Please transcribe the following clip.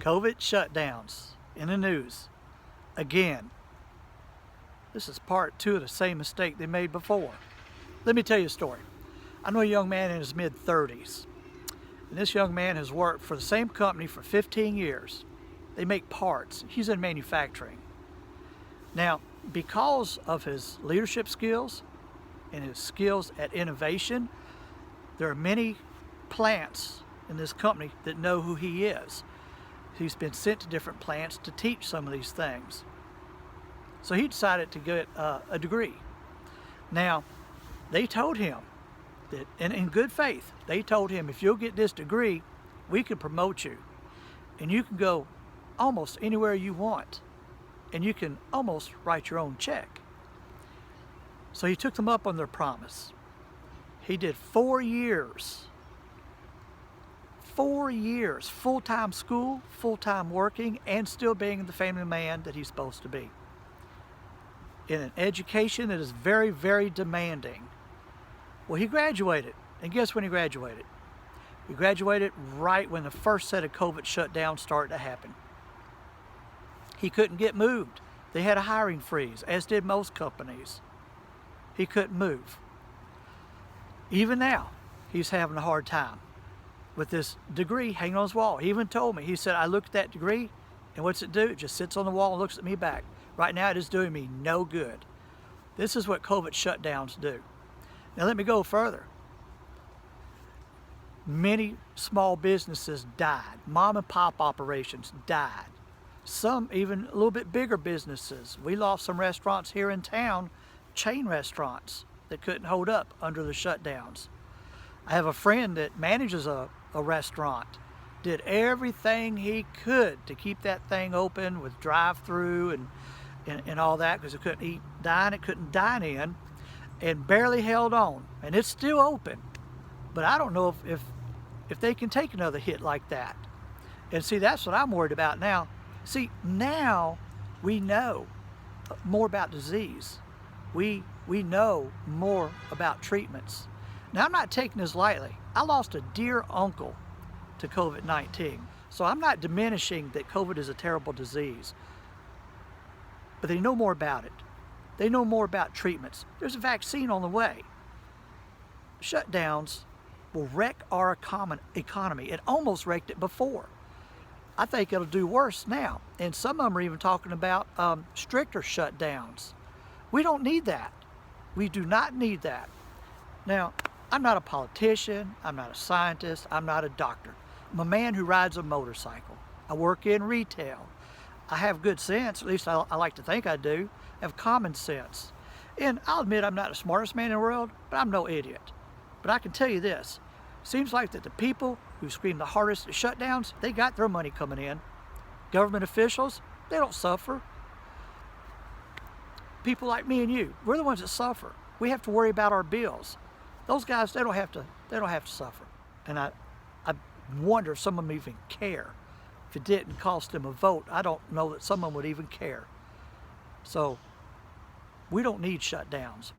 COVID shutdowns in the news again. This is part 2 of the same mistake they made before. Let me tell you a story. I know a young man in his mid-30s, and this young man has worked for the same company for 15 years. They make parts. He's in manufacturing. Now, because of his leadership skills and his skills at innovation, there are many plants in this company that know who he is. He's been sent to different plants to teach some of these things. So he decided to get a degree. Now, they told him that, and in good faith, they told him, if you'll get this degree, we can promote you. And you can go almost anywhere you want. And you can almost write your own check. So he took them up on their promise. He did 4 years. 4 years, full-time school, full-time working, and still being the family man that he's supposed to be. In an education that is very, very demanding. Well, he graduated, and guess when he graduated? He graduated right when the first set of COVID shutdowns started to happen. He couldn't get moved. They had a hiring freeze, as did most companies. He couldn't move. Even now, he's having a hard time with this degree hanging on his wall. He even told me, he said, I looked at that degree, and what's it do? It just sits on the wall and looks at me back. Right now, it is doing me no good. This is what COVID shutdowns do. Now, let me go further. Many small businesses died. Mom and pop operations died. Some even a little bit bigger businesses. We lost some restaurants here in town, chain restaurants that couldn't hold up under the shutdowns. I have a friend that manages a restaurant, did everything he could to keep that thing open with drive-through and all that, because it couldn't dine in, and barely held on. And it's still open. But I don't know if they can take another hit like that. And see, that's what I'm worried about now. See, now we know more about disease. We know more about treatments. Now, I'm not taking this lightly. I lost a dear uncle to COVID-19. So I'm not diminishing that COVID is a terrible disease. But they know more about it. They know more about treatments. There's a vaccine on the way. Shutdowns will wreck our economy. It almost wrecked it before. I think it'll do worse now. And some of them are even talking about stricter shutdowns. We don't need that. We do not need that. Now, I'm not a politician, I'm not a scientist, I'm not a doctor. I'm a man who rides a motorcycle. I work in retail. I have good sense, at least I like to think I do. I have common sense. And I'll admit I'm not the smartest man in the world, but I'm no idiot. But I can tell you this, seems like that the people who scream the hardest at shutdowns, they got their money coming in. Government officials, they don't suffer. People like me and you, we're the ones that suffer. We have to worry about our bills. Those guys, they don't have to suffer. And I wonder if some of them even care. If it didn't cost them a vote, I don't know that some of them would even care. So we don't need shutdowns.